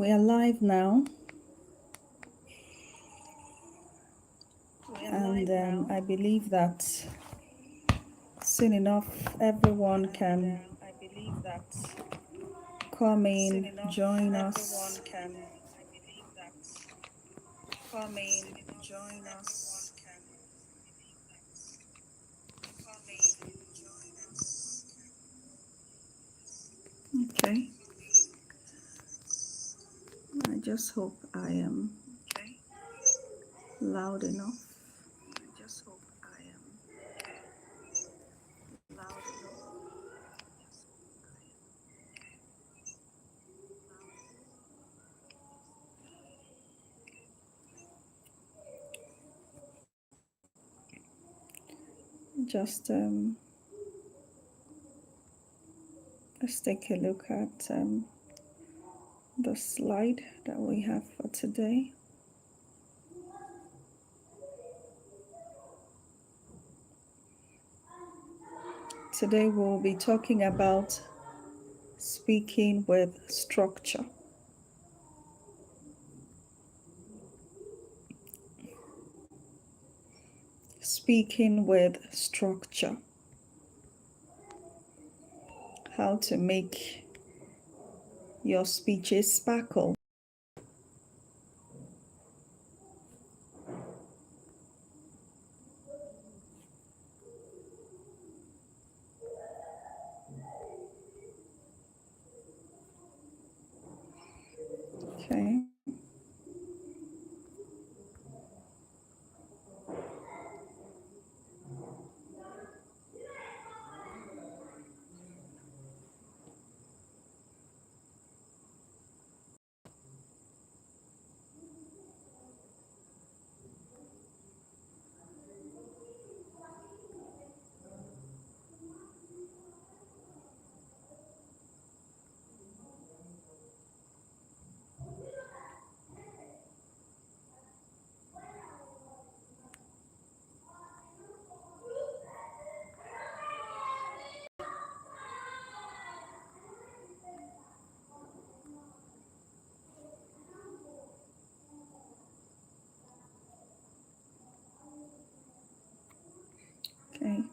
We are live now, and I believe that soon enough everyone can come in, join us. Okay, I just hope I am loud enough. Just let's take a look at the slide that we have for today. Today we'll be talking about speaking with structure. Speaking with structure. How to make your speeches sparkle. Okay. Okay.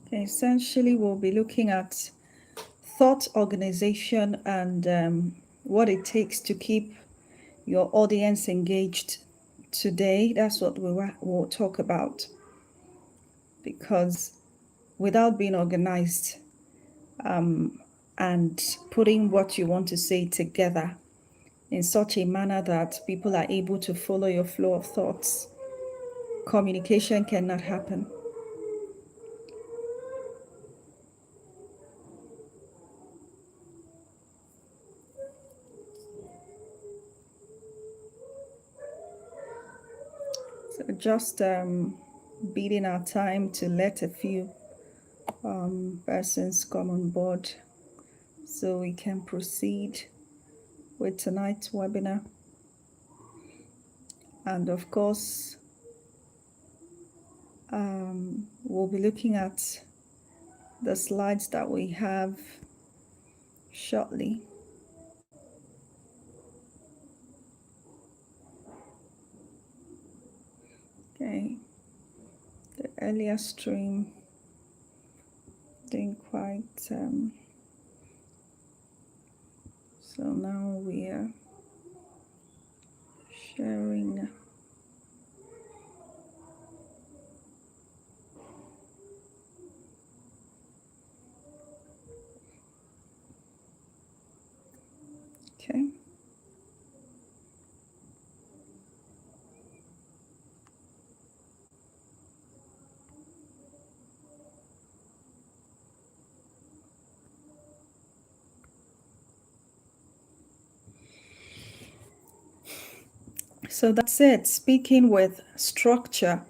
Essentially, we'll be looking at thought organization and what it takes to keep your audience engaged today. That's what we'll talk about, because without being organized and putting what you want to say together in such a manner that people are able to follow your flow of thoughts, communication cannot happen. So just beating our time to let a few persons come on board so we can proceed with tonight's webinar. And of course, we'll be looking at the slides that we have shortly. Okay, the earlier stream didn't quite, so now we are sharing. Okay. So that's it. Speaking with structure,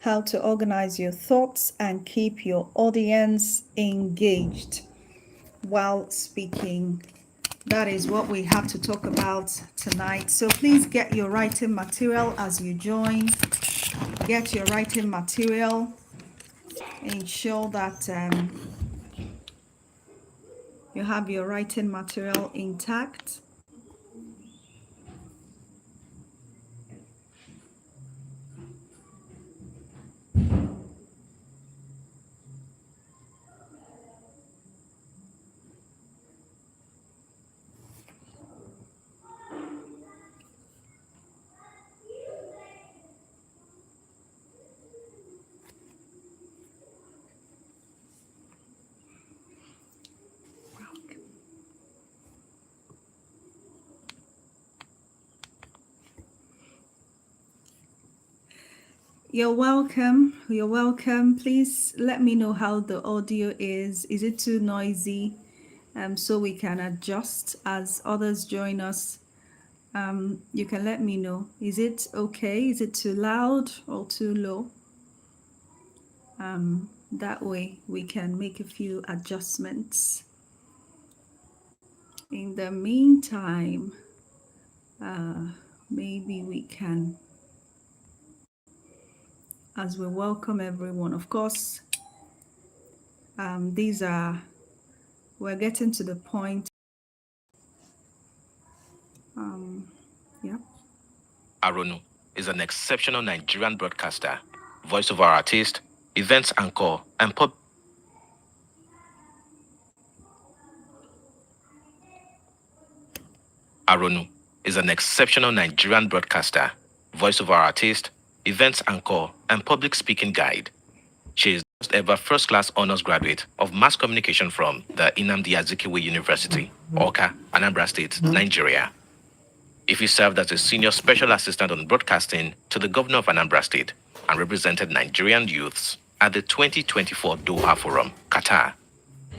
how to organize your thoughts and keep your audience engaged while speaking. That is what we have to talk about tonight. So please get your writing material as you join. Get your writing material. Ensure that you have your writing material intact. You're welcome. You're welcome. Please let me know how the audio is. Is it too noisy? So we can adjust as others join us. You can let me know. Is it okay? Is it too loud or too low? That way we can make a few adjustments. In the meantime, maybe we can, as we welcome everyone, of course, we're getting to the point. Yeah. Aronu is an exceptional Nigerian broadcaster, voiceover artist, events anchor, and Aronu is an exceptional Nigerian broadcaster, voiceover artist, events anchor, and public speaking guide. She is the first ever first-class honors graduate of mass communication from the Nnamdi Azikiwe University, Awka, Anambra State, Nigeria. He served as a senior special assistant on broadcasting to the governor of Anambra State and represented Nigerian youths at the 2024 Doha Forum, Qatar.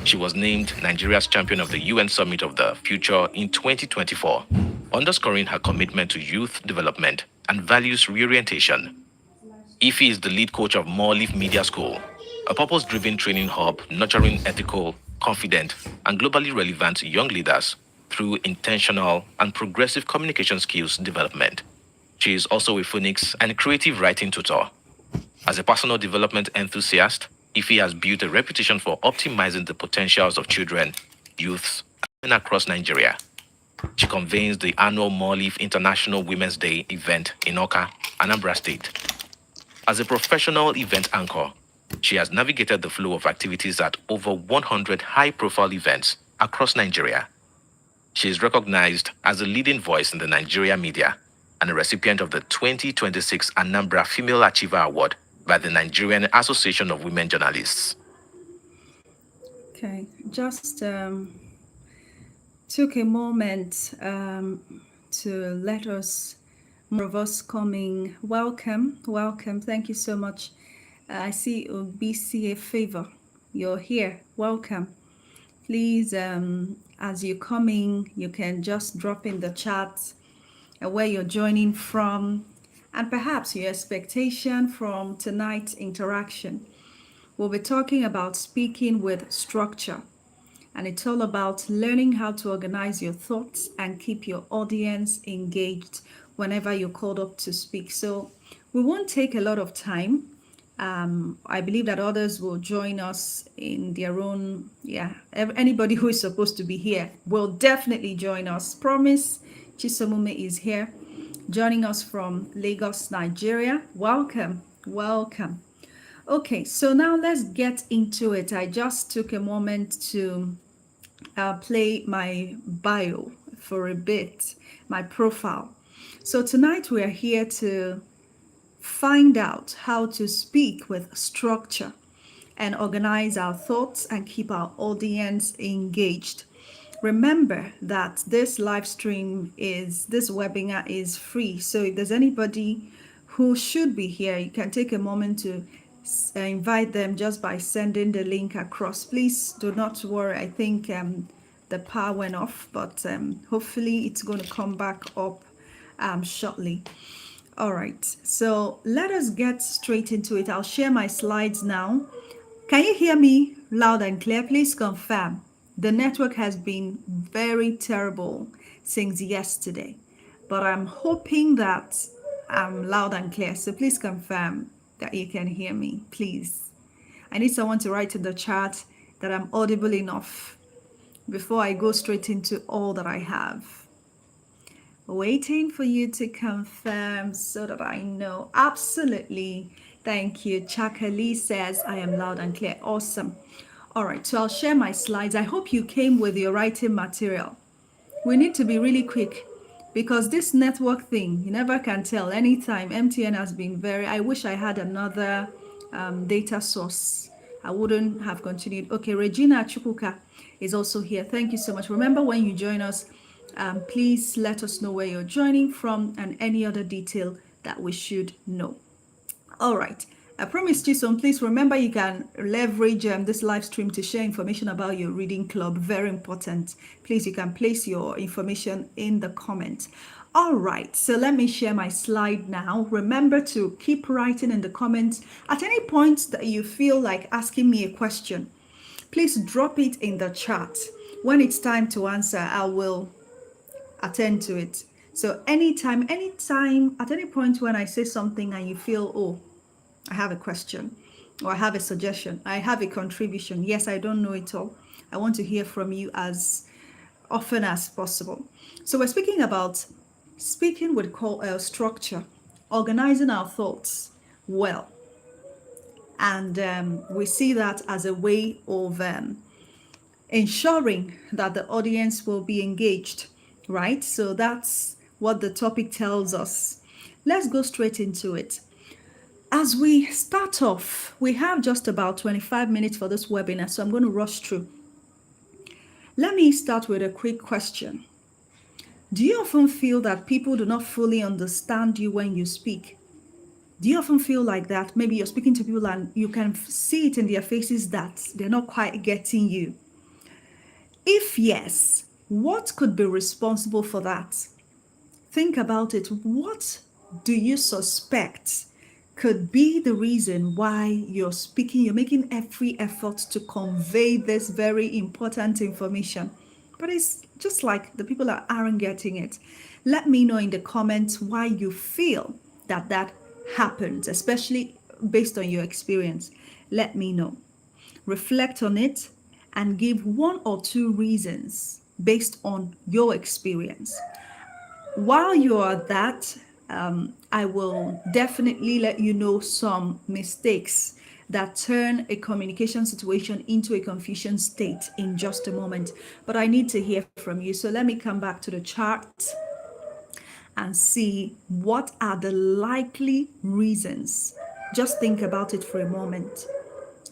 She was named Nigeria's champion of the UN Summit of the Future in 2024, underscoring her commitment to youth development and values reorientation. Ife is the lead coach of Mawlif Media School, a purpose-driven training hub nurturing ethical, confident, and globally relevant young leaders through intentional and progressive communication skills development. She is also a Phoenix and creative writing tutor. As a personal development enthusiast, Ife has built a reputation for optimizing the potentials of children, youths, and across Nigeria. She convenes the annual Mawlif International Women's Day event in Awka, Anambra State. As a professional event anchor, she has navigated the flow of activities at over 100 high-profile events across Nigeria. She is recognized as a leading voice in the Nigeria media and a recipient of the 2026 Anambra Female Achiever Award by the Nigerian Association of Women Journalists. Okay, just took a moment to let us, more of us coming. Welcome. Thank you so much. I see BCA Favor. You're here. Welcome. Please, as you're coming, you can just drop in the chat where you're joining from and perhaps your expectation from tonight's interaction. We'll be talking about speaking with structure, and it's all about learning how to organize your thoughts and keep your audience engaged whenever you're called up to speak. So we won't take a lot of time. I believe that others will join us in their own, yeah, anybody who is supposed to be here will definitely join us. Promise Chisomume is here, joining us from Lagos, Nigeria. Welcome, welcome. Okay, so now let's get into it. I just took a moment to play my bio for a bit, my profile. So tonight we are here to find out how to speak with structure and organize our thoughts and keep our audience engaged. Remember that this this webinar is free. So if there's anybody who should be here, you can take a moment to invite them just by sending the link across. Please do not worry. I think the power went off, but hopefully it's going to come back up shortly. All right, so let us get straight into it. I'll share my slides now. Can you hear me loud and clear? Please confirm. The network has been very terrible since yesterday, but I'm hoping that I'm loud and clear. So please confirm that you can hear me, please. I need someone to write in the chat that I'm audible enough before I go straight into all that I have. Waiting for you to confirm so that I know. Absolutely. Thank you. Chakali says I am loud and clear. Awesome. All right, so I'll share my slides. I hope you came with your writing material. We need to be really quick because this network thing, you never can tell. Anytime MTN has been I wish I had another data source. I wouldn't have continued. Okay, Regina Chukuka is also here. Thank you so much. Remember, when you join us, please let us know where you're joining from and any other detail that we should know. All right. I promised you some. Please remember you can leverage this live stream to share information about your reading club. Very important. Please, you can place your information in the comments. All right, so let me share my slide now. Remember to keep writing in the comments. At any point that you feel like asking me a question, please drop it in the chat. When it's time to answer, I will attend to it. So anytime, at any point when I say something and you feel, oh, I have a question, or I have a suggestion, I have a contribution. Yes, I don't know it all. I want to hear from you as often as possible. So we're speaking about speaking with structure, organizing our thoughts well. And we see that as a way of ensuring that the audience will be engaged, right? So that's what the topic tells us. Let's go straight into it. As we start off, we have just about 25 minutes for this webinar, so I'm going to rush through. Let me start with a quick question. Do you often feel that people do not fully understand you when you speak? Do you often feel like that? Maybe you're speaking to people and you can see it in their faces that they're not quite getting you. If yes, what could be responsible for that? Think about it. What do you suspect could be the reason why you're speaking? You're making every effort to convey this very important information, but it's just like the people that aren't getting it. Let me know in the comments why you feel that happens, especially based on your experience. Let me know. Reflect on it and give 1 or 2 reasons based on your experience. While you are at that, I will definitely let you know some mistakes that turn a communication situation into a confusion state in just a moment. But I need to hear from you. So let me come back to the chart and see what are the likely reasons. Just think about it for a moment.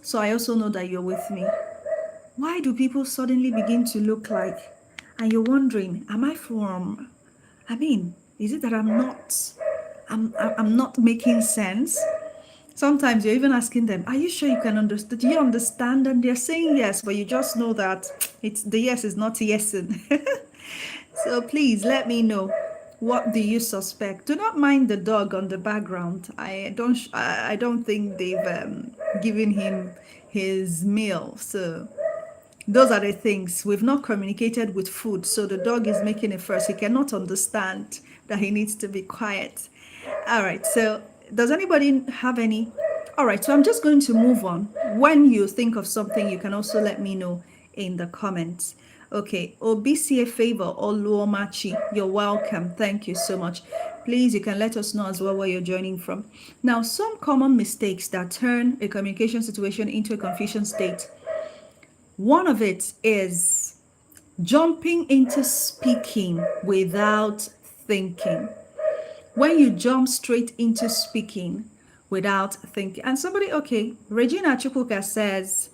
So I also know that you're with me. Why do people suddenly begin to look like, and you're wondering, is it that I'm not making sense? Sometimes you're even asking them, are you sure you can understand? Do you understand? And they're saying yes, but you just know that the yes is not yesing. So please let me know. What do you suspect? Do not mind the dog on the background. I don't think they've given him his meal. So Those are the things. We've not communicated with food, so the dog is making a fuss. He cannot understand that he needs to be quiet. All right, so does anybody have any? All right, so I'm just going to move on. When you think of something, you can also let me know in the comments. Okay, Obisia Favor or Luomachi, you're welcome. Thank you so much. Please, you can let us know as well where you're joining from. Now, some common mistakes that turn a communication situation into a confusion state. One of it is jumping into speaking without thinking. When you jump straight into speaking without thinking. And somebody, okay, Regina Chukwuka says,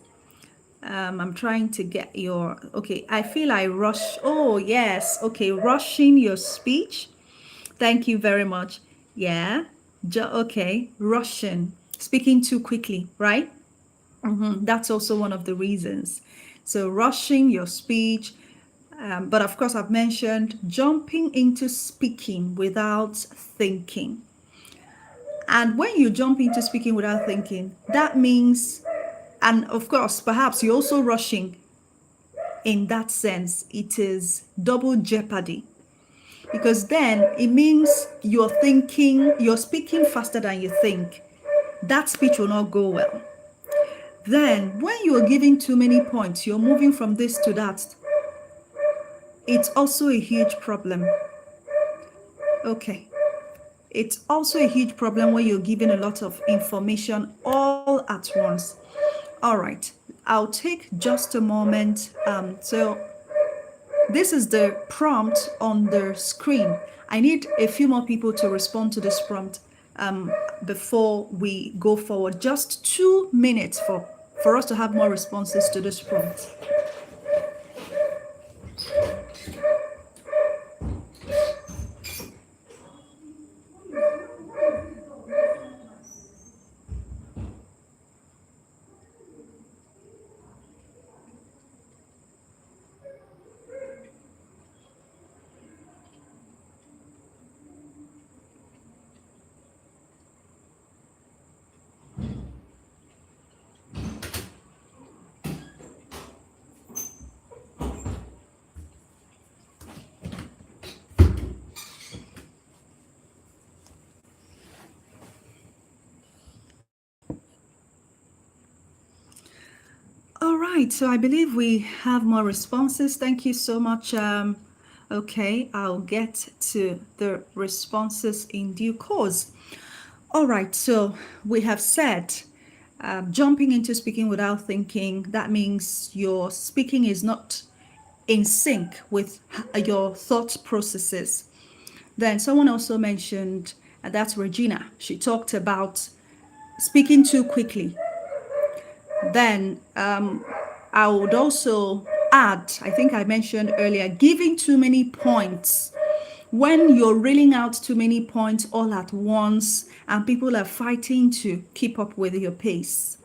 I'm trying to get your, okay, I feel I rush. Oh, yes. Okay, rushing your speech. Thank you very much. Yeah. Okay, rushing, speaking too quickly, right? That's also one of the reasons. So rushing your speech. But of course, I've mentioned jumping into speaking without thinking. And when you jump into speaking without thinking, that means, and of course, perhaps you're also rushing in that sense, it is double jeopardy. Because then it means you're speaking faster than you think. That speech will not go well. Then, when you're giving too many points, you're moving from this to that. It's also a huge problem. Okay. It's also a huge problem when you're giving a lot of information all at once. All right. I'll take just a moment. So this is the prompt on the screen. I need a few more people to respond to this prompt before we go forward. Just 2 minutes for us to have more responses to this prompt. All right, so I believe we have more responses. Thank you so much. Okay, I'll get to the responses in due course. All right, so we have said jumping into speaking without thinking, that means your speaking is not in sync with your thought processes. Then someone also mentioned, and that's Regina, she talked about speaking too quickly. Then I would also add, I think I mentioned earlier, giving too many points. When you're reeling out too many points all at once and people are fighting to keep up with your pace.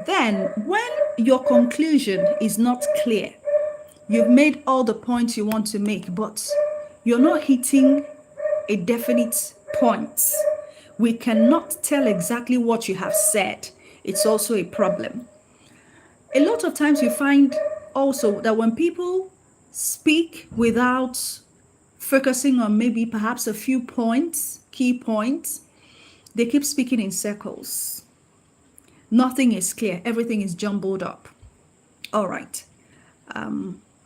Then when your conclusion is not clear, you've made all the points you want to make, but you're not hitting a definite point. We cannot tell exactly what you have said. It's also a problem. A lot of times you find also that when people speak without focusing on maybe perhaps a few points, key points, they keep speaking in circles. Nothing is clear. Everything is jumbled up. All right.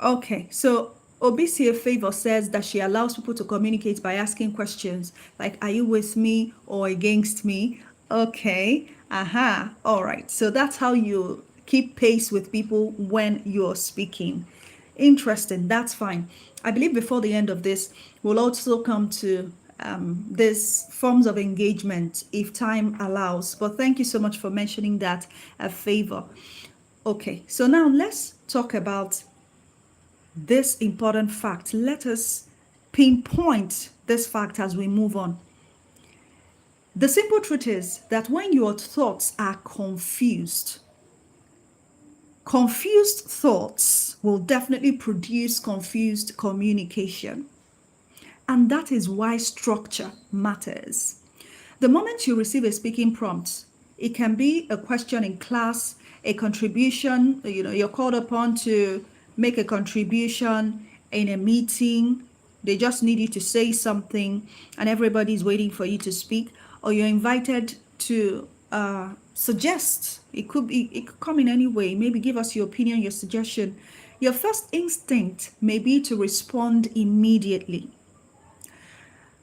Okay. So Obisia Favor says that she allows people to communicate by asking questions like, are you with me or against me? Okay. Aha. All right. So that's how you keep pace with people when you're speaking. Interesting. That's fine. I believe before the end of this, we'll also come to these forms of engagement if time allows. But thank you so much for mentioning that, Favor. Okay, so now let's talk about this important fact. Let us pinpoint this fact as we move on. The simple truth is that when your thoughts are confused thoughts will definitely produce confused communication. And that is why structure matters. The moment you receive a speaking prompt, it can be a question in class, a contribution, you're called upon to make a contribution in a meeting. They just need you to say something and everybody's waiting for you to speak, or you're invited to suggest. It could come in any way. Maybe give us your opinion, your suggestion. Your first instinct may be to respond immediately.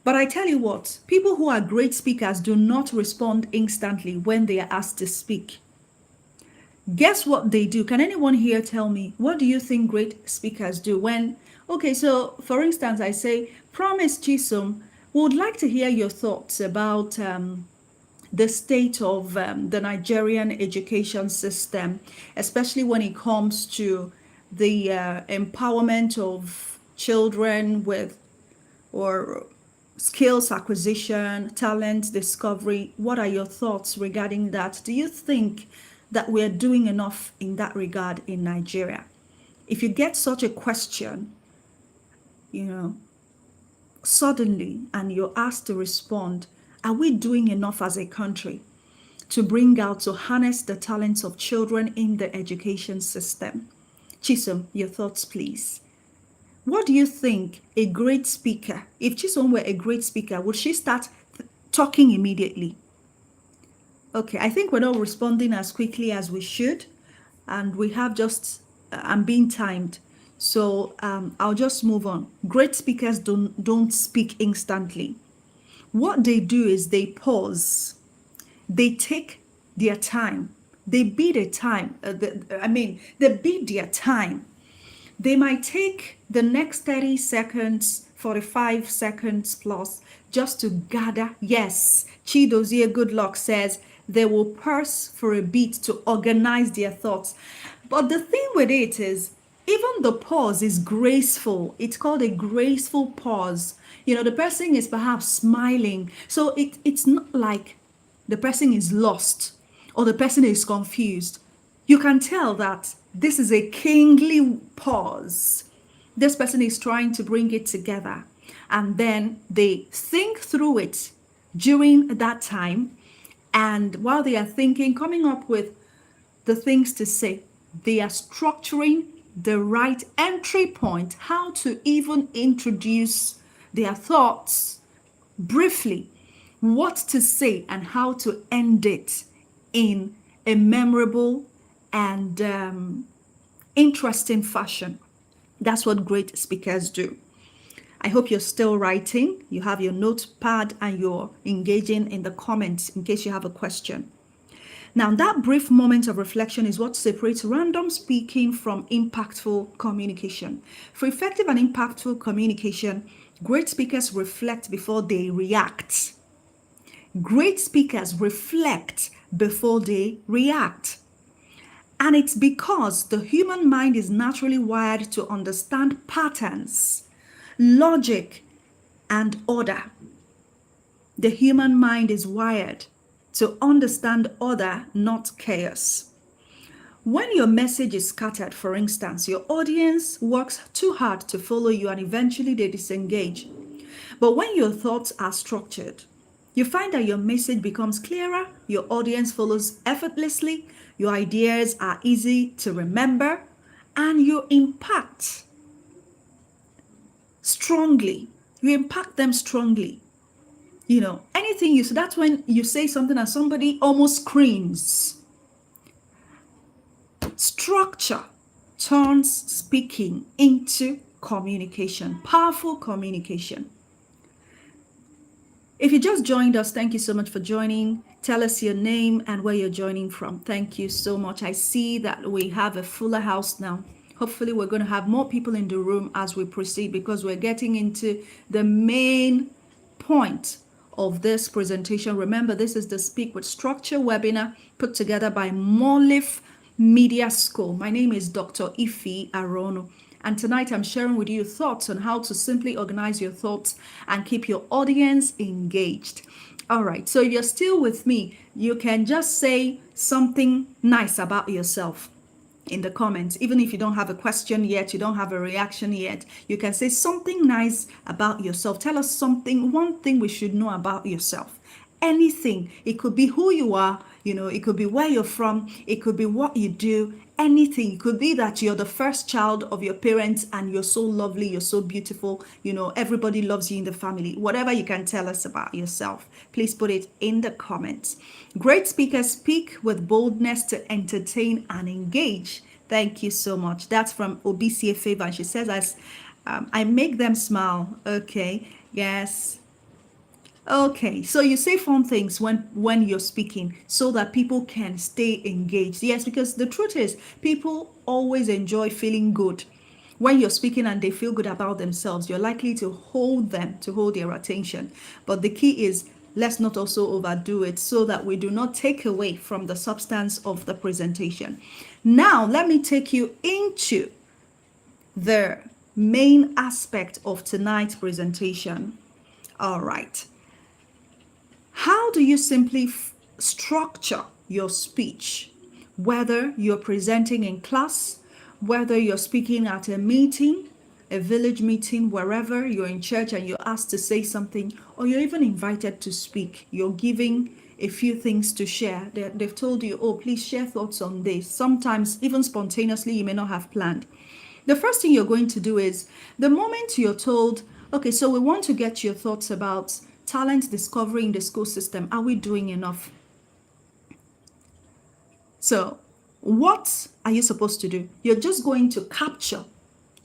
But I tell you what, people who are great speakers do not respond instantly when they are asked to speak. Guess what they do? Can anyone here tell me, what do you think great speakers do when, okay, so for instance, I say, Promise Chisom, we would like to hear your thoughts about the state of the Nigerian education system, especially when it comes to the empowerment of children with or skills acquisition, talent discovery. What are your thoughts regarding that? Do you think that we're doing enough in that regard in Nigeria? If you get such a question, suddenly, and you're asked to respond, are we doing enough as a country to bring out, to harness the talents of children in the education system? Chisom, your thoughts, please. What do you think a great speaker, if Chisom were a great speaker, would she start talking immediately? Okay, I think we're not responding as quickly as we should, and we have just, I'm being timed. So I'll just move on. Great speakers don't speak instantly. What they do is they pause. They take their time. They bid a time. They bid their time. They might take the next 30 seconds, 45 seconds plus, just to gather. Yes, Chidozie Goodluck says they will pause for a bit to organize their thoughts. But the thing with it is, even the pause is graceful. It's called a graceful pause. The person is perhaps smiling. So it's not like the person is lost or the person is confused. You can tell that this is a kingly pause. This person is trying to bring it together. And then they think through it during that time. And while they are thinking, coming up with the things to say, they are structuring the right entry point, how to even introduce their thoughts briefly, what to say and how to end it in a memorable and interesting fashion. That's what great speakers do. I hope you're still writing. You have your notepad and you're engaging in the comments in case you have a question. Now, that brief moment of reflection is what separates random speaking from impactful communication. For effective and impactful communication, great speakers reflect before they react. Great speakers reflect before they react. And it's because the human mind is naturally wired to understand patterns, logic, and order. The human mind is wired to understand order, not chaos. When your message is scattered, for instance, your audience works too hard to follow you and eventually they disengage. But when your thoughts are structured, you find that your message becomes clearer, your audience follows effortlessly, your ideas are easy to remember, and you impact strongly. You impact them strongly. Anything you say, that's when you say something and somebody almost screams. Structure turns speaking into communication, powerful communication. If you just joined us, thank you so much for joining. Tell us your name and where you're joining from. Thank you so much. I see that we have a fuller house now. Hopefully, we're going to have more people in the room as we proceed because we're getting into the main point of this presentation. Remember, this is the Speak with Structure webinar put together by Mawlif Media School. My name is Dr. Ife Arono, and tonight I'm sharing with you thoughts on how to simply organize your thoughts and keep your audience engaged. All right, so if you're still with me, you can just say something nice about yourself in the comments. Even if you don't have a question yet, you don't have a reaction yet, you can say something nice about yourself. Tell us something, one thing we should know about yourself. Anything. It could be who you are, It could be where you're from, it could be what you do, anything. It could be that you're the first child of your parents and you're so lovely, you're so beautiful, everybody loves you in the family. Whatever you can tell us about yourself, please put it in the comments. Great speakers speak with boldness to entertain and engage. Thank you so much. That's from Obisie Favor. She says, I make them smile. Okay. Yes. Okay, so you say fun things when you're speaking so that people can stay engaged. Yes, because the truth is people always enjoy feeling good. When you're speaking and they feel good about themselves, you're likely to hold their attention. But the key is, let's not also overdo it so that we do not take away from the substance of the presentation. Now, let me take you into the main aspect of tonight's presentation. All right. How do you simply structure your speech? Whether you're presenting in class, whether you're speaking at a meeting, a village meeting, wherever you're in church and you're asked to say something, or you're even invited to speak, you're giving a few things to share. They've told you, oh, please share thoughts on this. Sometimes, even spontaneously, you may not have planned. The first thing you're going to do is, the moment you're told, okay, so we want to get your thoughts about talent discovery in the school system. Are we doing enough? So what are you supposed to do? You're just going to capture,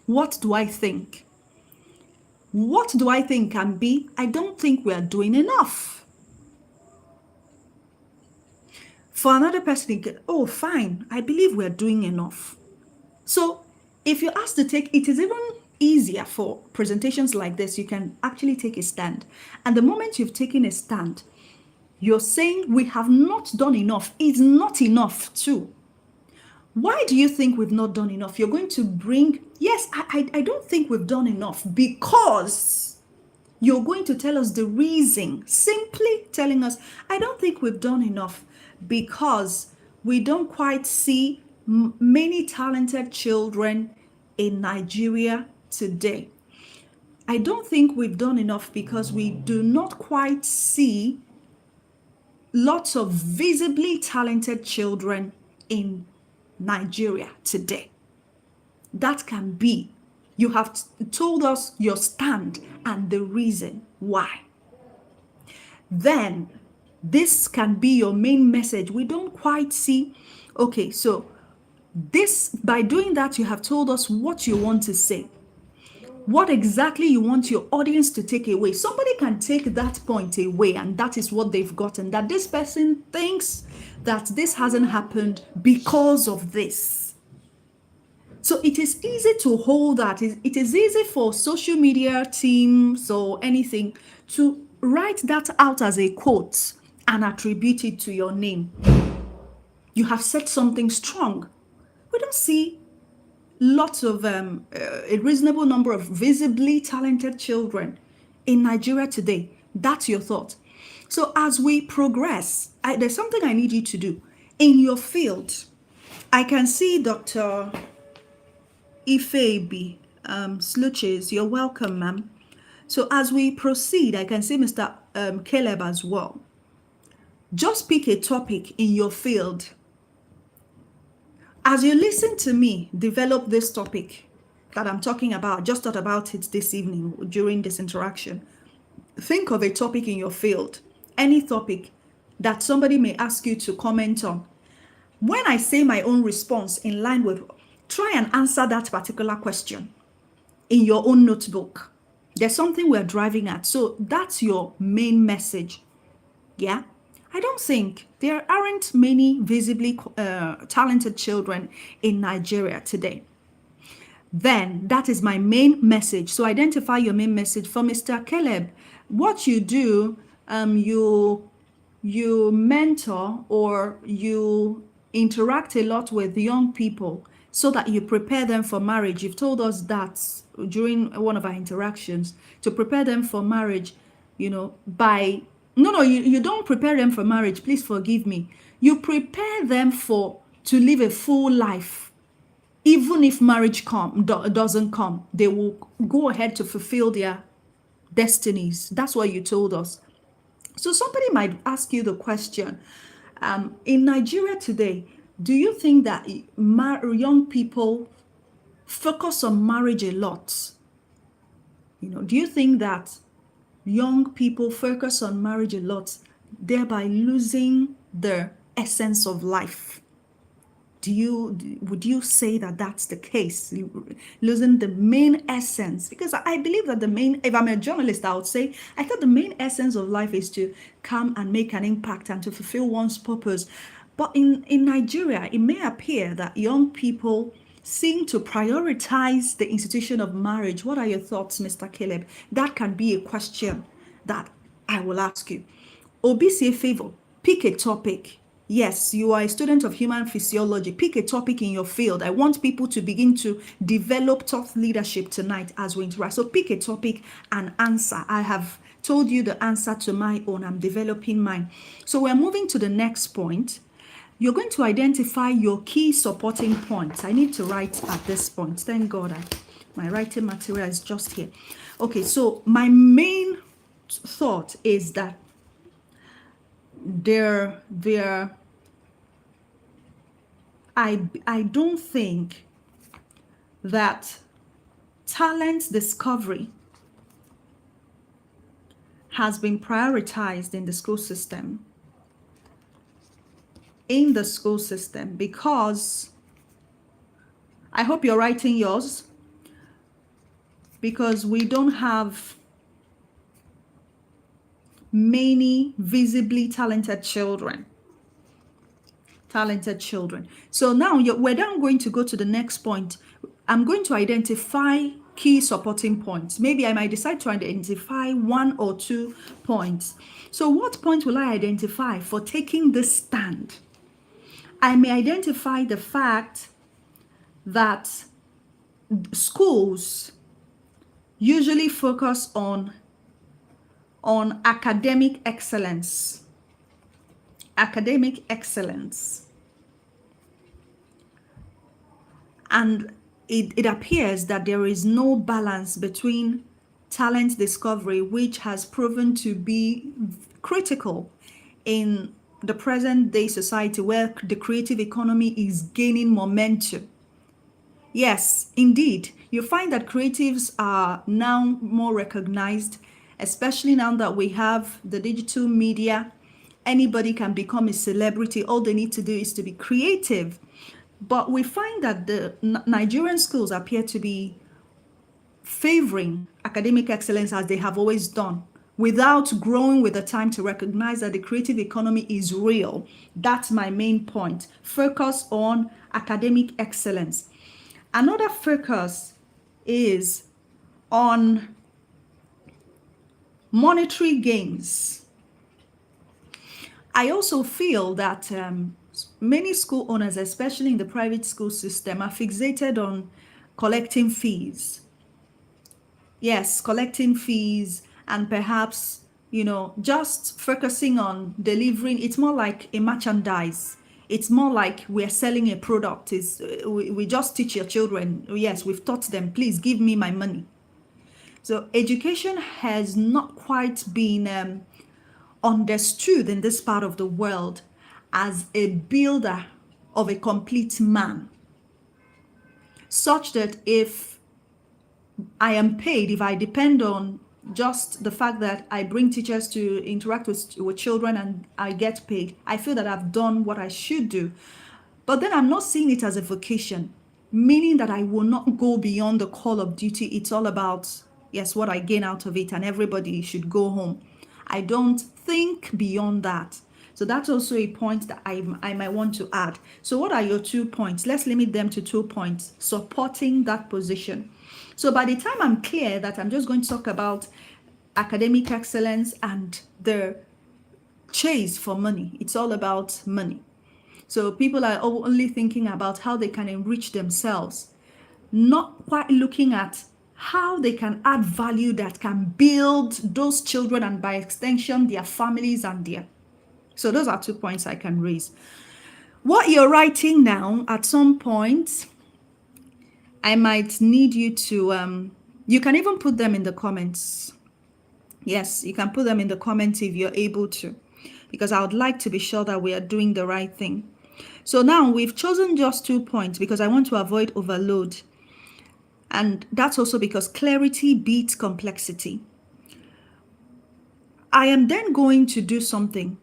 what do I think? What do I think can be, I don't think we are doing enough. For another person, oh, fine, I believe we are doing enough. So if you're asked to take, it is even easier for presentations like this. You can actually take a stand. And the moment you've taken a stand, you're saying we have not done enough. It's not enough too. Why do you think we've not done enough? You're going to bring, yes, I don't think we've done enough because you're going to tell us the reason, simply telling us, I don't think we've done enough because we don't quite see many talented children in Nigeria today. I don't think we've done enough because we do not quite see lots of visibly talented children in Nigeria today. That can be. You have told us your stand and the reason why. Then this can be your main message. We don't quite see. Okay, so this, by doing that, you have told us what you want to say, what exactly you want your audience to take away. Somebody can take that point away, and that is what they've gotten, that this person thinks that this hasn't happened because of this. So it is easy to hold that. It is easy for social media teams or anything to write that out as a quote and attribute it to your name. You have said something strong. We don't see lots of a reasonable number of visibly talented children in Nigeria today. That's your thought. So as we progress, there's something I need you to do in your field. I can see Dr. Ifebi Sluches. You're welcome, ma'am. So as we proceed, I can see Mr. Caleb as well. Just pick a topic in your field. As you listen to me develop this topic that I'm talking about, just thought about it this evening during this interaction. Think of a topic in your field, any topic that somebody may ask you to comment on. When I say my own response in line with, try and answer that particular question in your own notebook. There's something we're driving at. So that's your main message. Yeah. I don't think there aren't many visibly talented children in Nigeria today. Then that is my main message. So identify your main message. For Mr. Caleb, what you do, you mentor or you interact a lot with young people so that you prepare them for marriage. You've told us that during one of our interactions, to prepare them for marriage, by you don't prepare them for marriage. Please forgive me. You prepare them to live a full life. Even if marriage doesn't come, they will go ahead to fulfill their destinies. That's what you told us. So somebody might ask you the question, In Nigeria today, do you think that young people focus on marriage a lot? Do you think that young people focus on marriage a lot, thereby losing the essence of life? Would you say that that's the case, losing the main essence? Because I believe that if I'm a journalist, I would say I thought the main essence of life is to come and make an impact and to fulfill one's purpose. But in Nigeria, it may appear that young people seem to prioritize the institution of marriage. What are your thoughts, Mr. Caleb? That can be a question that I will ask you. Obisi a favor, pick a topic. Yes, you are a student of human physiology. Pick a topic in your field. I want people to begin to develop thought leadership tonight as we interact. So pick a topic and answer. I have told you the answer to my own. I'm developing mine. So we're moving to the next point. You're going to identify your key supporting points. I need to write at this point. Thank God my writing material is just here. Okay, so my main thought is that I don't think that talent discovery has been prioritized in the school system. Because I hope you're writing yours, because we don't have many visibly talented children. So now we're then going to go to the next point. I'm going to identify key supporting points. Maybe I might decide to identify 1 or 2 points. So what point will I identify for taking this stand? I may identify the fact that schools usually focus on academic excellence. And it appears that there is no balance between talent discovery, which has proven to be critical in the present day society where the creative economy is gaining momentum. Yes, indeed, you find that creatives are now more recognized, especially now that we have the digital media. Anybody can become a celebrity. All they need to do is to be creative. But we find that the Nigerian schools appear to be favoring academic excellence as they have always done, without growing with the time to recognize that the creative economy is real. That's my main point. Focus on academic excellence. Another focus is on monetary gains. I also feel that many school owners, especially in the private school system, are fixated on collecting fees. Yes, collecting fees, and perhaps, just focusing on delivering. It's more like a merchandise. It's more like we're selling a product. We just teach your children, yes, we've taught them, please give me my money. So education has not quite been understood in this part of the world as a builder of a complete man, such that if I am paid, if I depend on just the fact that I bring teachers to interact with children and I get paid, I feel that I've done what I should do. But then I'm not seeing it as a vocation, meaning that I will not go beyond the call of duty. It's all about, yes, what I gain out of it, and everybody should go home. I don't think beyond that. So that's also a point that I might want to add. So what are your 2 points? Let's limit them to 2 points, supporting that position. So by the time I'm clear that I'm just going to talk about academic excellence and the chase for money, it's all about money. So people are only thinking about how they can enrich themselves, not quite looking at how they can add value that can build those children and by extension their families and their. So those are 2 points I can raise. What you're writing now, at some point, I might need you to, you can even put them in the comments. Yes, you can put them in the comments if you're able to. because I would like to be sure that we are doing the right thing. So now we've chosen just 2 points because I want to avoid overload. And that's also because clarity beats complexity. I am then going to do something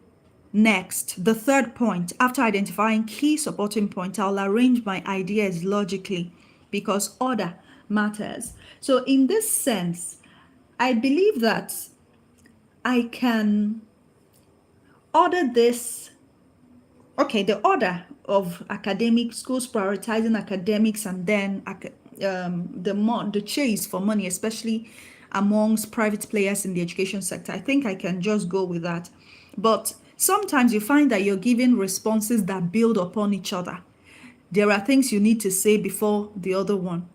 next. The third point, after identifying key supporting points, I'll arrange my ideas logically because order matters. So, in this sense, I believe that I can order this. Okay, the order of academic schools prioritizing academics and then the chase for money, especially amongst private players in the education sector. I think I can just go with that. But sometimes you find that you're giving responses that build upon each other. There are things you need to say before the other one,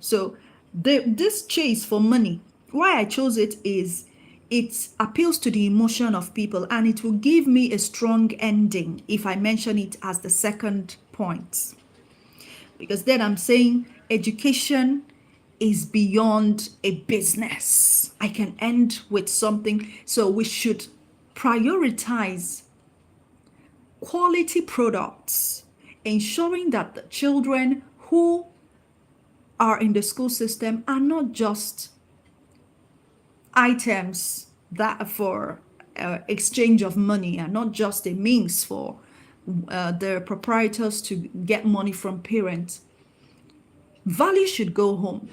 So this chase for money, why I chose it is it appeals to the emotion of people and it will give me a strong ending if I mention it as the second point. Because then I'm saying education is beyond a business. I can end with something. So we should prioritize quality products, ensuring that the children who are in the school system are not just items that for exchange of money, and not just a means for the proprietors to get money from parents. Value should go home,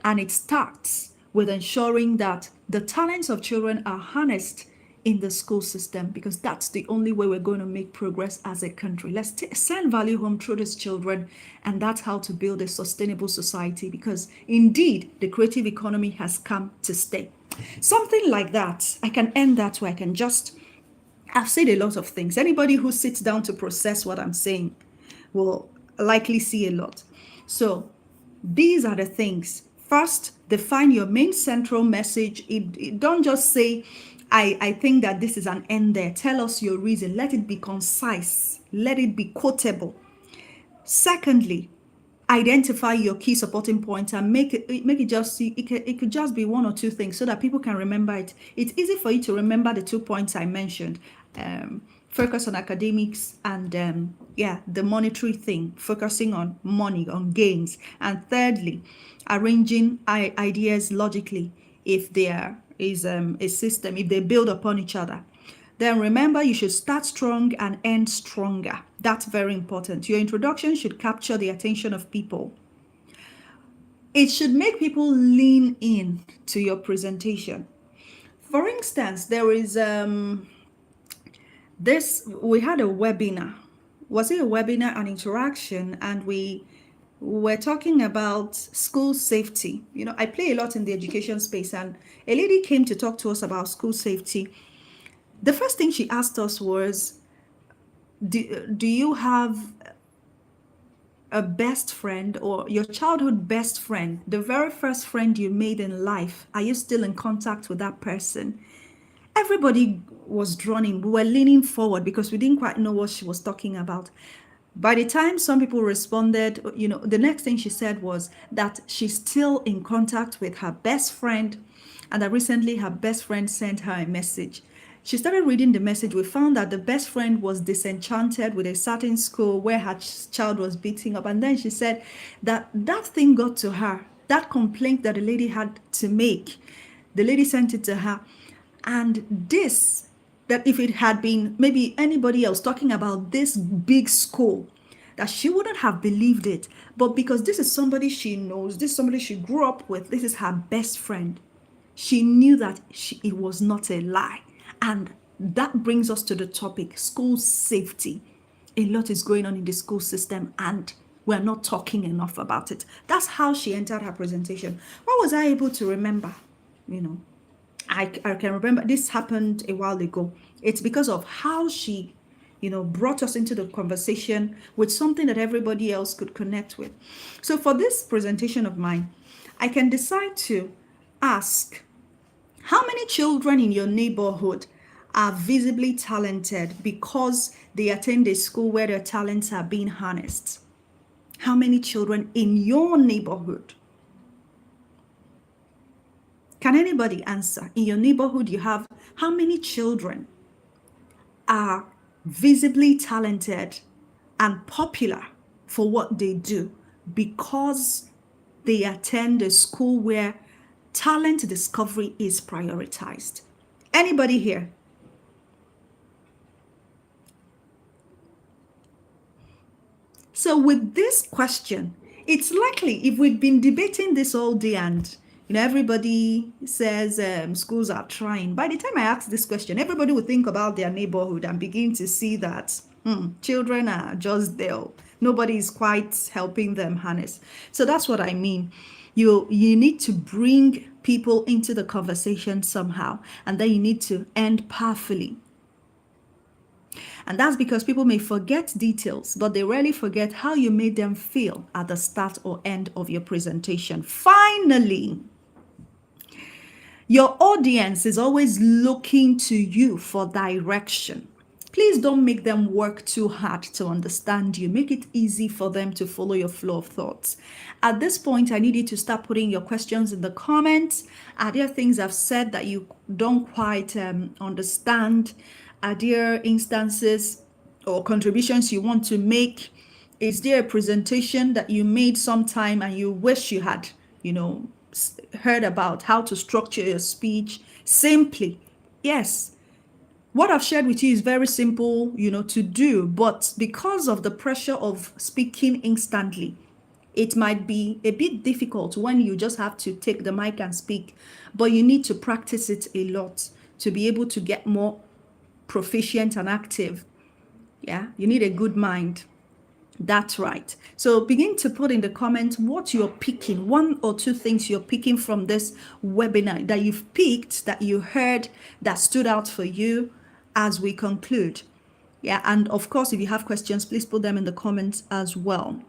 and it starts with ensuring that the talents of children are harnessed in the school system, because that's the only way we're going to make progress as a country. Let's send value home through these children, and that's how to build a sustainable society, because indeed the creative economy has come to stay. Something like that. I can end that way. I've said a lot of things. Anybody who sits down to process what I'm saying will likely see a lot. So these are the things. First, define your main central message. Don't just say, I think that this is an end there. Tell us your reason. Let it be concise. Let it be quotable. Secondly, identify your key supporting points and make it just, it could just be 1 or 2 things so that people can remember it. It's easy for you to remember the 2 points I mentioned. Focus on academics and the monetary thing, focusing on money, on gains. And thirdly, arranging ideas logically if there is a system, if they build upon each other. Then remember, you should start strong and end stronger. That's very important. Your introduction should capture the attention of people. It should make people lean in to your presentation. For instance, there is we had a webinar. Was it a webinar, an interaction? And we were talking about school safety. I play a lot in the education space, and a lady came to talk to us about school safety. The first thing she asked us was, do you have a best friend, or your childhood best friend, the very first friend you made in life? Are you still in contact with that person? Everybody was drawn in. We were leaning forward because we didn't quite know what she was talking about. By the time some people responded, the next thing she said was that she's still in contact with her best friend, and that recently her best friend sent her a message. She started reading the message. We found that the best friend was disenchanted with a certain school where her child was beating up. And then she said that thing got to her. That complaint that the lady had to make, the lady sent it to her. And that if it had been maybe anybody else talking about this big school, that she wouldn't have believed it. But because this is somebody she knows, this is somebody she grew up with, this is her best friend, she knew that it was not a lie. And that brings us to the topic, school safety. A lot is going on in the school system, and we're not talking enough about it. That's how she entered her presentation. What was I able to remember? I can remember this happened a while ago. It's because of how she, brought us into the conversation with something that everybody else could connect with. So for this presentation of mine, I can decide to ask, how many children in your neighborhood are visibly talented because they attend a school where their talents are being harnessed? How many children in your neighborhood? Can anybody answer? In your neighborhood, you have how many children are visibly talented and popular for what they do because they attend a school where talent discovery is prioritized. Anybody here? So with this question, it's likely if we've been debating this all day and everybody says schools are trying. By the time I ask this question, everybody will think about their neighborhood and begin to see that children are just there. Nobody is quite helping them harness. So that's what I mean. You need to bring people into the conversation somehow, and then you need to end powerfully. And that's because people may forget details, but they rarely forget how you made them feel at the start or end of your presentation. Finally, your audience is always looking to you for direction. Please don't make them work too hard to understand you. Make it easy for them to follow your flow of thoughts. At this point, I need you to start putting your questions in the comments. Are there things I've said that you don't quite understand? Are there instances or contributions you want to make? Is there a presentation that you made sometime and you wish you had, heard about how to structure your speech simply? Yes, what I've shared with you is very simple, to do, but because of the pressure of speaking instantly, it might be a bit difficult when you just have to take the mic and speak, but you need to practice it a lot to be able to get more proficient and active. Yeah, you need a good mind. That's right. So begin to put in the comments what you're picking, one or two things you're picking from this webinar that you've picked, that you heard, that stood out for you as we conclude. Yeah, and of course, if you have questions, please put them in the comments as well.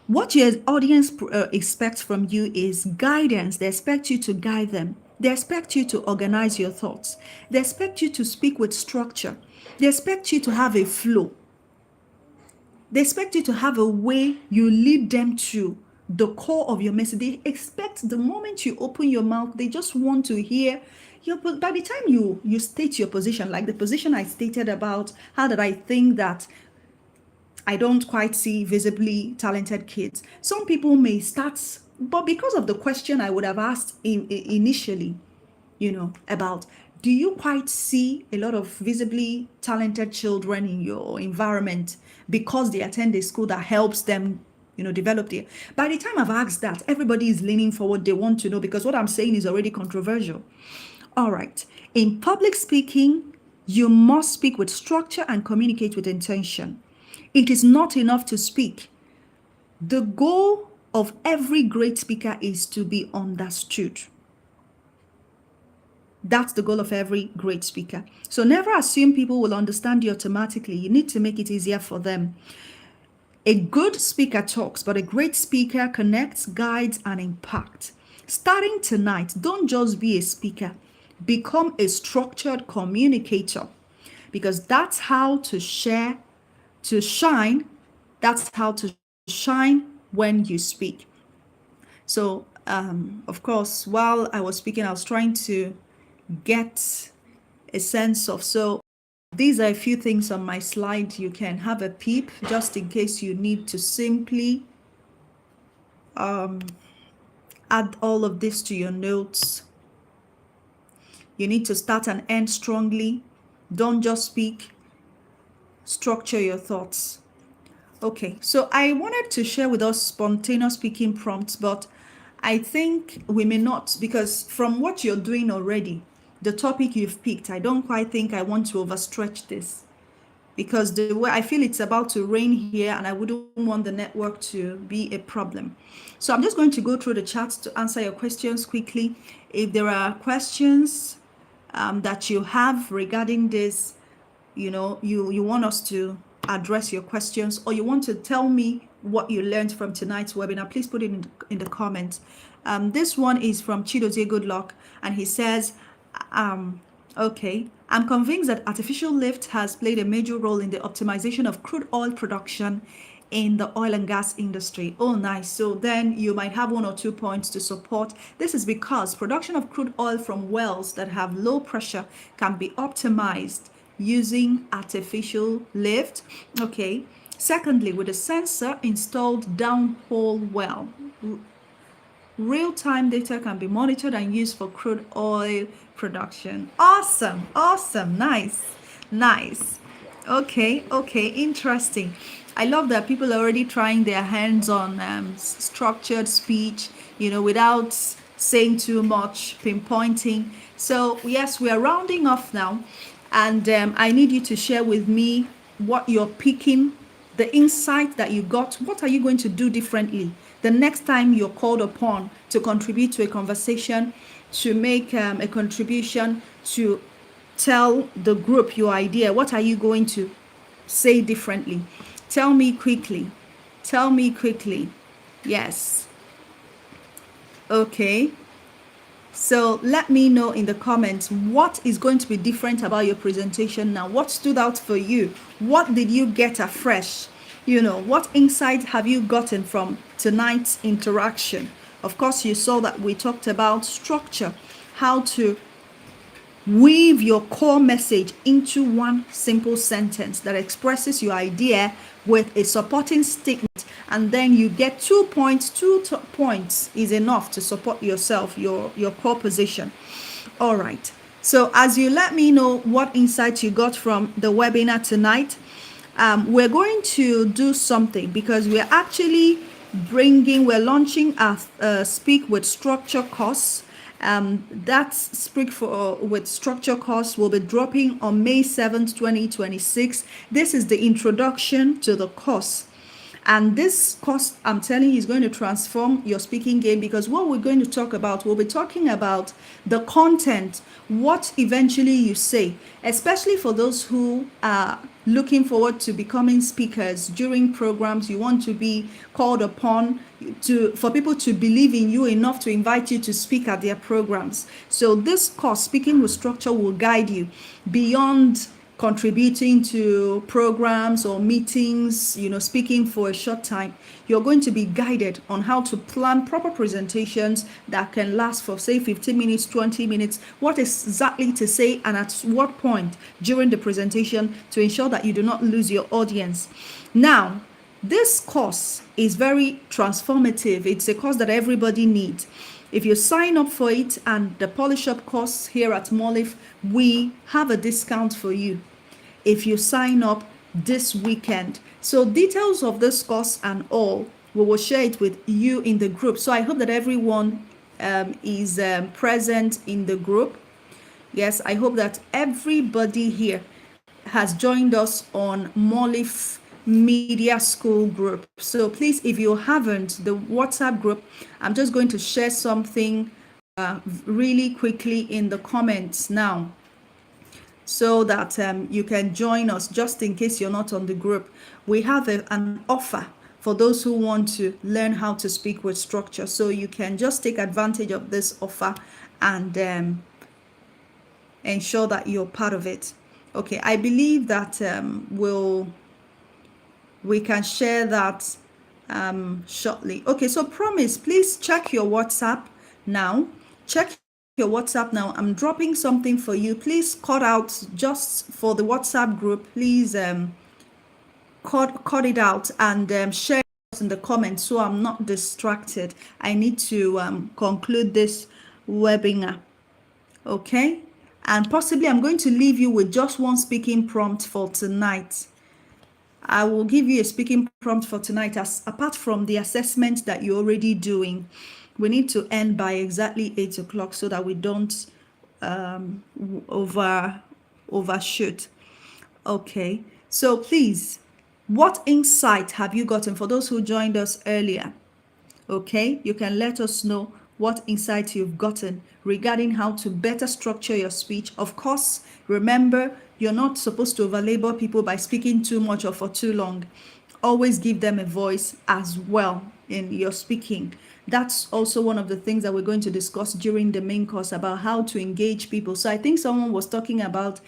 What your audience expects from you is guidance. They expect you to guide them. They expect you to organize your thoughts. They expect you to speak with structure. They expect you to have a flow. They expect you to have a way you lead them to the core of your message. They expect the moment you open your mouth, they just want to hear your. By the time you state your position, like the position I stated about how did I think that I don't quite see visibly talented kids, some people may start, but because of the question I would have asked initially, about, do you quite see a lot of visibly talented children in your environment because they attend a school that helps them, develop there? By the time I've asked that, everybody is leaning forward. They want to know because what I'm saying is already controversial. All right. In public speaking, you must speak with structure and communicate with intention. It is not enough to speak. The goal of every great speaker is to be understood. That's the goal of every great speaker. So never assume people will understand you automatically. You need to make it easier for them. A good speaker talks, but a great speaker connects, guides, and impacts. Starting tonight, don't just be a speaker. Become a structured communicator, because that's how to shine. That's how to shine when you speak. So, of course, while I was speaking, I was trying to get a sense of, so these are a few things on my slide. You can have a peep just in case you need to simply add all of this to your notes. You need to start and end strongly. Don't just speak, structure your thoughts. Okay, so I wanted to share with us spontaneous speaking prompts, but I think we may not, because from what you're doing already, the topic you've picked, I don't quite think I want to overstretch this, because the way I feel it's about to rain here and I wouldn't want the network to be a problem. So I'm just going to go through the chat to answer your questions quickly. If there are questions that you have regarding this, you want us to address your questions, or you want to tell me what you learned from tonight's webinar, please put it in the comments. This one is from Chidozie Goodluck, and he says, okay, I'm convinced that artificial lift has played a major role in the optimization of crude oil production in the oil and gas industry. Oh, nice. So then you might have one or 2 points to support. This is because production of crude oil from wells that have low pressure can be optimized using artificial lift. Okay. Secondly, with a sensor installed downhole well, real-time data can be monitored and used for crude oil production. Awesome, awesome, nice. Okay, interesting. I love that people are already trying their hands on structured speech, without saying too much, pinpointing. So yes, we are rounding off now, and I need you to share with me what you're picking, the insight that you got. What are you going to do differently the next time you're called upon to contribute to a conversation, to make a contribution, to tell the group your idea? What are you going to say differently? Tell me quickly. Yes. Okay. So let me know in the comments what is going to be different about your presentation now. What stood out for you? What did you get afresh? What insight have you gotten from tonight's interaction? Of course, you saw that we talked about structure, how to weave your core message into one simple sentence that expresses your idea with a supporting statement, and then you get 2 points. 2 points is enough to support yourself, your core position. All right, so as you let me know what insights you got from the webinar tonight, we're going to do something, because we're actually we're launching a Speak with Structure course. That Speak with Structure course will be dropping on May 7th, 2026. This is the introduction to the course. And this course, I'm telling you, is going to transform your speaking game, because what we're going to talk about, we'll be talking about the content, what eventually you say, especially for those who are looking forward to becoming speakers during programs. You want to be called upon for people to believe in you enough to invite you to speak at their programs. So this course, Speaking with Structure, will guide you beyond contributing to programs or meetings, speaking for a short time. You're going to be guided on how to plan proper presentations that can last for, say, 15 minutes, 20 minutes, what exactly to say and at what point during the presentation, to ensure that you do not lose your audience. Now, this course is very transformative. It's a course that everybody needs. If you sign up for it, and the Polish Up course here at Mawlif, we have a discount for you if you sign up this weekend. So details of this course and all, we will share it with you in the group. So I hope that everyone is present in the group. Yes, I hope that everybody here has joined us on Mawlif Media School group. So please, if you haven't, the WhatsApp group, I'm just going to share something really quickly in the comments now, so that you can join us, just in case you're not on the group. We have an offer for those who want to learn how to speak with structure. So you can just take advantage of this offer and ensure that you're part of it. Okay, I believe that we can share that shortly. Okay, so promise, please check your WhatsApp now. Check your WhatsApp now. I'm dropping something for you. Please cut out just for the WhatsApp group. Please cut it out and share it in the comments, so I'm not distracted. I need to conclude this webinar. Okay, and possibly I'm going to leave you with just one speaking prompt for tonight. I will give you a speaking prompt for tonight, as apart from the assessment that you're already doing. We need to end by exactly 8 o'clock so that we don't overshoot. Okay, so please, what insight have you gotten for those who joined us earlier? Okay, you can let us know what insight you've gotten regarding how to better structure your speech. Of course, remember, you're not supposed to overlabor people by speaking too much or for too long. Always give them a voice as well in your speaking. That's also one of the things that we're going to discuss during the main course, about how to engage people. So I think someone was talking about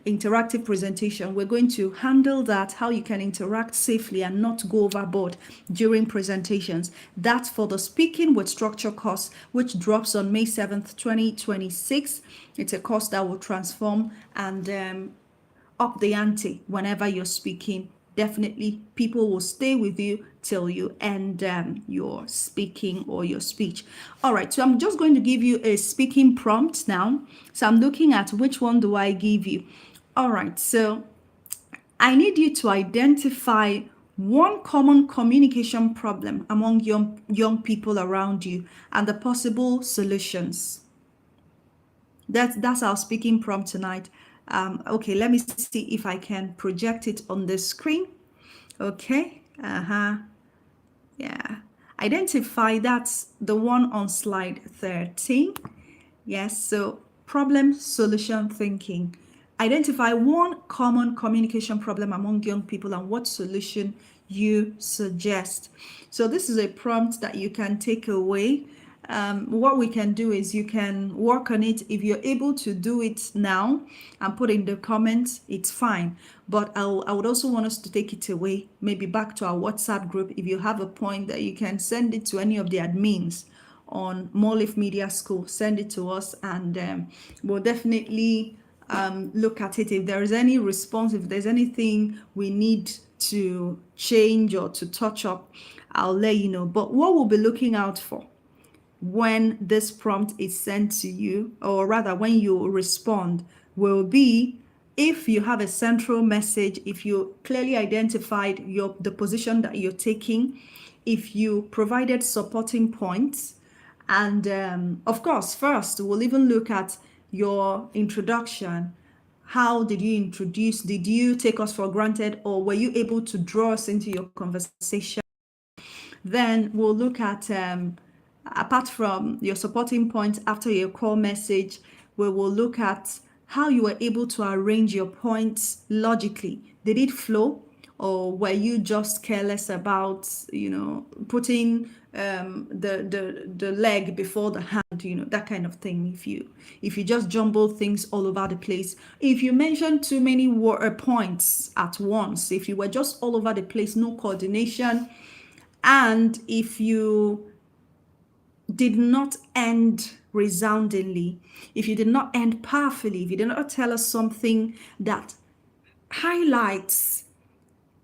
interactive presentation. We're going to handle that, how you can interact safely and not go overboard during presentations. That's for the Speaking with Structure course, which drops on May 7th, 2026. It's a course that will transform and up the ante whenever you're speaking. Definitely people will stay with you till you end your speaking or your speech. All right, so I'm just going to give you a speaking prompt now. So I'm looking at which one do I give you. All right, so I need you to identify one common communication problem among young people around you and the possible solutions. That's our speaking prompt tonight. Okay, let me see if I can project it on the screen. Okay. Yeah. Identify, that's the one on slide 13. Yes, so problem solution thinking. Identify one common communication problem among young people and what solution you suggest. So this is a prompt that you can take away. What we can do is you can work on it. If you're able to do it now and put in the comments, it's fine. But I would also want us to take it away, maybe back to our WhatsApp group. If you have a point that you can send it to any of the admins on Mawlif Media School, send it to us, and we'll definitely look at it. If there is any response, if there's anything we need to change or to touch up, I'll let you know. But what we'll be looking out for when this prompt is sent to you, or rather when you respond, will be if you have a central message, if you clearly identified the position that you're taking, if you provided supporting points, and of course, first we'll even look at your introduction. How did you introduce? Did you take us for granted, or were you able to draw us into your conversation? Then we'll look at, apart from your supporting points after your core message, we will look at how you were able to arrange your points logically. Did it flow? Or were you just careless about, putting the leg before the hand, that kind of thing. If you just jumble things all over the place, if you mention too many points at once, if you were just all over the place, no coordination, and if you did not end resoundingly, if you did not end powerfully, if you did not tell us something that highlights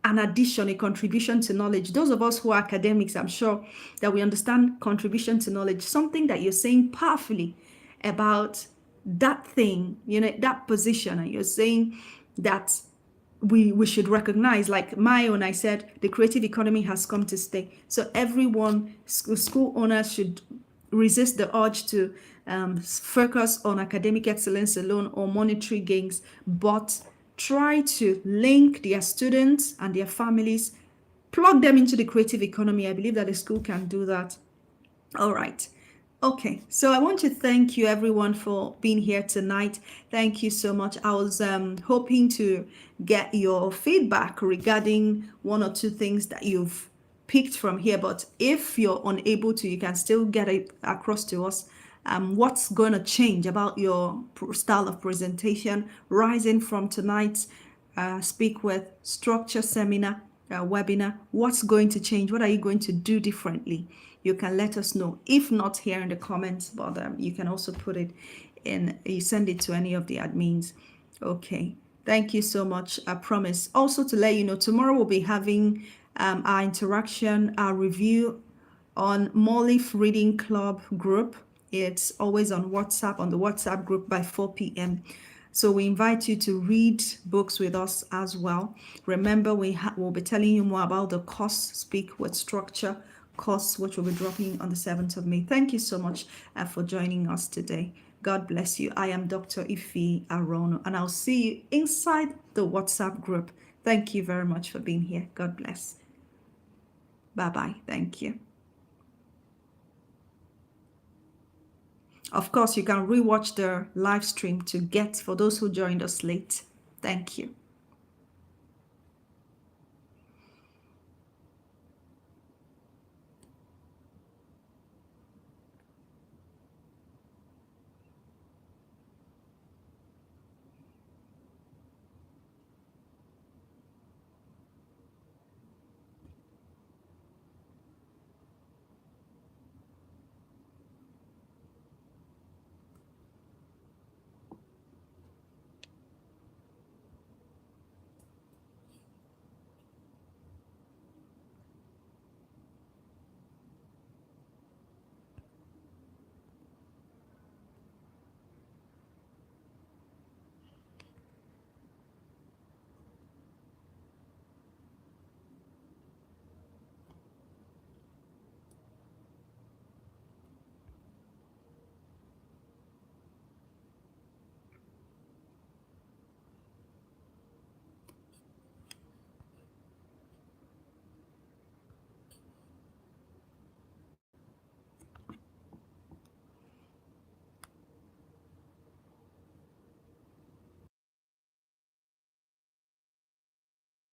an addition, a contribution to knowledge. Those of us who are academics, I'm sure that we understand contribution to knowledge, something that you're saying powerfully about that thing, that position, and you're saying that we should recognize, like my own, I said, the creative economy has come to stay. So everyone, school owners should resist the urge to focus on academic excellence alone or monetary gains, but try to link their students and their families, plug them into the creative economy. I believe that the school can do that. All right. Okay, so I want to thank you everyone for being here tonight. Thank you so much. I was hoping to get your feedback regarding one or two things that you've picked from here, but if you're unable to, you can still get it across to us. What's going to change about your style of presentation rising from tonight's Speak With Structure seminar, webinar? What's going to change? What are you going to do differently? You can let us know. If not here in the comments, but you can also put it in, you send it to any of the admins. Okay, thank you so much. I promise also to let you know, tomorrow we'll be having our interaction, our review on Mawlif Reading Club group. It's always on WhatsApp, on the WhatsApp group by 4 p.m. So we invite you to read books with us as well. Remember, we'll be telling you more about the course Speak With Structure course, which will be dropping on the 7th of May. Thank you so much for joining us today. God bless you. I am Dr. Ife Arono, and I'll see you inside the WhatsApp group. Thank you very much for being here. God bless. Bye-bye. Thank you. Of course, you can rewatch the live stream to get, for those who joined us late. Thank you.